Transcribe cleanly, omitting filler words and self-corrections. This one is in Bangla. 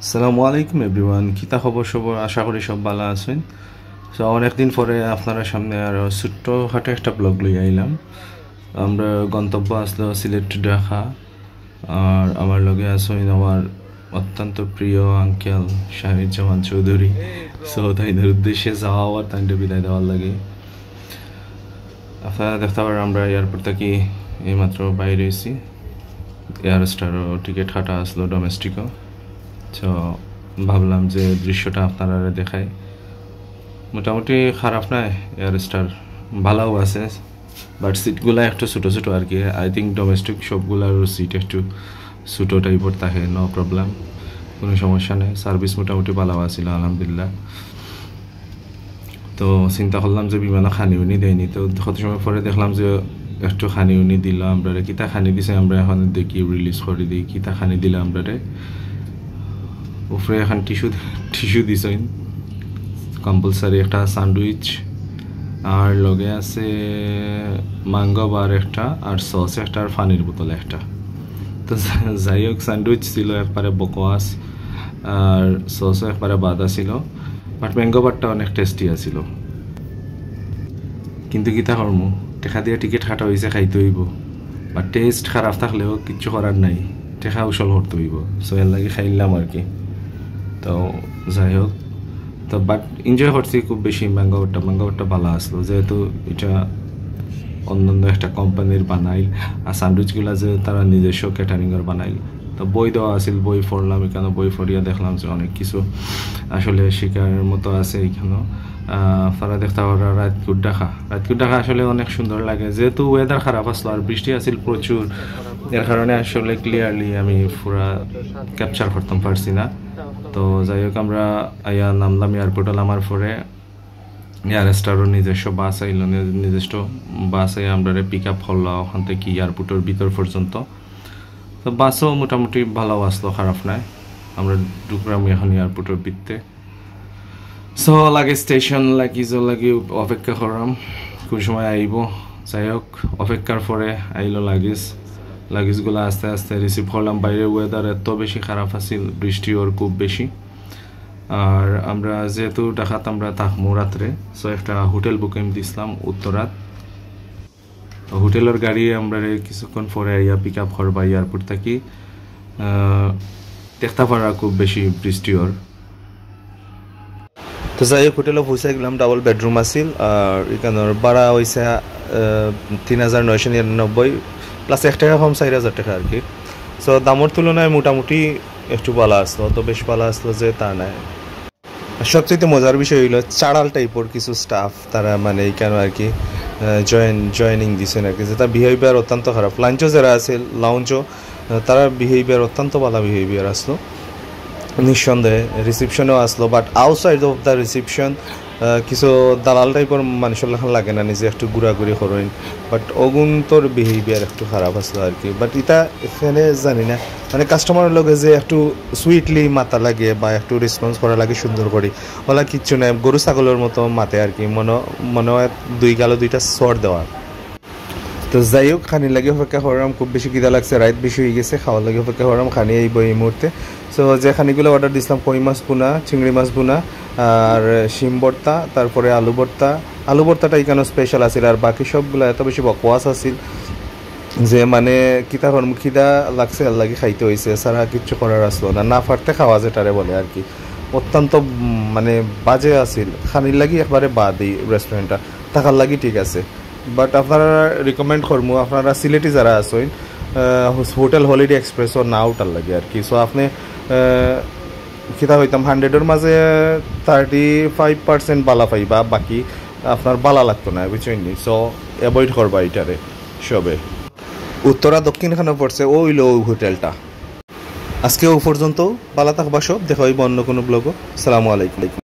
আসসালামু আলাইকুম এভরিওয়ান, কিতা খবর সবার? আশা করি সব ভালো আছেন। সো অনেকদিন পরে আপনারা সামনে আরও ছোট্টখাটো একটা ব্লগ লই আইলাম। আমরা গন্তব্য আসলো সিলেট ঢাকা, আর আমার লগে আসেন আমার অত্যন্ত প্রিয় আঙ্কেল শাহিদজামান চৌধুরী। সো তাইদের উদ্দেশ্যে যাওয়া আর তাইদের বিদায় দেওয়ার লাগে আপনারা দেখতে পারেন আমরা এয়ারপোর্ট থেকে এইমাত্র বাইরে এসেছি। এয়ারস্টারও টিকিট কাটা আসলো ডোমেস্টিকও। তো ভাবলাম যে দৃশ্যটা আপনারা দেখাই। মোটামুটি খারাপ নয়, এয়ারস্টার ভালোও আছে, বাট সিটগুলো একটু ছোটো ছোটো আর কি। আই থিঙ্ক ডোমেস্টিক সবগুলোর সিট একটু ছোটো টাইপের থাকে, নো প্রবলেম, কোনো সমস্যা নেই। সার্ভিস মোটামুটি ভালো আছিল আলহামদুলিল্লাহ। তো চিন্তা করলাম যে বিমানে খানি উনি দেয়নি, তো কত সময় পরে দেখলাম যে একটু খানি উনি দিল আমরা। কিতা খানি দিছে আমরা এখন দেখি রিলিজ করে দিই কিতা খানি দিলে আমরা। উপরে এখন টিস্যু দিছেন কম্পালসারি, একটা স্যান্ডউইচ আর লগে আছে ম্যাঙ্গো বার একটা, আর সস একটা, আর পানির বোতল একটা। তো যাই হোক, স্যান্ডউইচ ছিল একবারে বকোয়াস, আর সসও একবারে বাদা ছিল, বাট ম্যাঙ্গো বারটা অনেক টেস্টি আছিল। কিন্তু কিতা করমু, টেকা দিয়ে টিকিট কাটা হয়েছে, খাইতে হইব। বা টেস্ট খারাপ থাকলেও কিচ্ছু করার নাই, টেকা উসল করতে হইব। সো এর লাগে খাইলাম আর কি। তো যাই হোক, তো বাট এনজয় করছি খুব বেশি। ম্যাঙ্গোটা ভালো আসলো, যেহেতু এটা অন্যান্য একটা কোম্পানির বানাইল, আর স্যান্ডউইচগুলো যে তারা নিজস্ব ক্যাটারিংয়ের বানাইল। তো বই দেওয়া আছিল, বই পড়লাম এখানে। বই পড়িয়া দেখলাম যে অনেক কিছু আসলে শিকারের মতো আছে এইখানেও। আপনারা দেখতে পারা রাতকুট ঢাকা আসলে অনেক সুন্দর লাগে, যেহেতু ওয়েদার খারাপ আসলো আর বৃষ্টি আছিল প্রচুর। এর কারণে আসলে ক্লিয়ারলি আমি পুরা ক্যাপচার করতাম পারছি না। তো যাই হোক, আমরা আইয়া নামলাম এয়ারপোর্টে। নামার পরে এয়ারস্টারও নিজস্ব বাস আইল, নিজস্ব বাস আই আমরা পিক আপ করলো ওখান থেকে এয়ারপোর্টের ভিতর পর্যন্ত। তো বাসও মোটামুটি ভালো আসলো, খারাপ নয়। আমরা ঢুকলাম এখন এয়ারপোর্টের ভিতরে। সো লাগে স্টেশন লাগি অপেক্ষা করলাম কোন সময় আইব। যাই হোক, অপেক্ষার পরে আইলো লাগেজগুলো আস্তে আস্তে রিসিভ করলাম। বাইরে ওয়েদার এত বেশি খারাপ আছিল, বৃষ্টিও খুব বেশি। আর আমরা যেহেতু ঢাকাত আমরা থাকবো রাত্রে, সো একটা হোটেল বুকিং দিছিলাম উত্তরাত। হোটেলের গাড়ি আমরা কিছুক্ষণ পরে আইয়া পিক আপ করবা এয়ারপোর্ট থাকি। দেখতে পারা খুব বেশি বৃষ্টিওর। তো যাই হোক, হোটেলে পৌঁছাই গেলাম। ডাবল বেডরুম আছিল, আর এখানের ভাড়া হয়েছে ৩,৯৯৯ প্লাস ১ টাকা কম, ৪,০০০ টাকা আর কি। সো দামের তুলনায় মোটামুটি একটু ভালো আসলো, অত বেশ ভালো আসলো যে তা নাই। সবচেয়ে মজার বিষয় হইল চাড়াল টাইপের কিছু স্টাফ, তারা মানে কেন আর কি জয়েনিং দিছেন আর কি, যে তার বিহেভিয়ার অত্যন্ত খারাপ। লাঞ্চও যারা আছে লাউঞ্চও, তারা বিহেভিয়ার অত্যন্ত ভালো বিহেভিয়ার আসলো নিঃসন্দেহে। রিসিপশনেও আসলো, but outside of the reception কিছু দালাল টাইপের মানুষের লেখা লাগে না, নিজে একটু ঘুরাঘুরি করেন, বাট অগুন তোর বিহেভিয়ার একটু খারাপ আসলো আর কি। বাট এটা এখানে জানি না, মানে কাস্টমারের লগে যে একটু সুইটলি মাথা লাগে বা একটু রেসপন্স করা লাগে সুন্দর করে, ওলা কিচ্ছু নাই। গরু ছাগলের মতো মাতে আর কি, মনে হয় দুইটা সর দেওয়া। তো যাই হোক, খানি লাগে অপেক্ষা করলাম। খুব বেশি খিদা লাগছে, রাত বেশি হয়ে গেছে, খাওয়ার লাগে অপেক্ষা করলাম। খানি আইব এই মুহূর্তে। সো যে খানিগুলো অর্ডার দিছিলাম, কই মাছ ভুনা, চিংড়ি মাছ ভুনা, আর শিম ভর্তা, তারপরে আলু ভর্তাটা এখানে স্পেশাল আছিল। আর বাকি সবগুলো এত বেশি বকওয়াস আছিল যে মানে কিতা করম, খিদা লাগছে আর লাগে খাইতে হয়েছে, সারা কিচ্ছু করার আসলো না পারতে খাওয়া যেটারে বলে আর কি। অত্যন্ত মানে বাজে আছিল। খানির লাগি একবারে বাদ এই রেস্টুরেন্টটা, থাকার লাগি ঠিক আছে। বাট আপনারা রিকমেন্ড করবো, আপনারা সিলেটি যারা আছেন, হোটেল হলিডে এক্সপ্রেসও না ওটার লাগে আর কি। সো আপনি কিতা হইতাম 100-এর মাঝে 35% বালা পাইবা, বাকি আপনার বালা লাগতো না, বুঝছেন নি? সো অ্যাভয়েড করবা এটারে সবে। উত্তরা দক্ষিণখানে পড়ছে ওইল ওই হোটেলটা। আজকে ও পর্যন্ত, বালা থাকবা সব, দেখা হইব অন্য কোনো ব্লগও। আসসালামু আলাইকুম।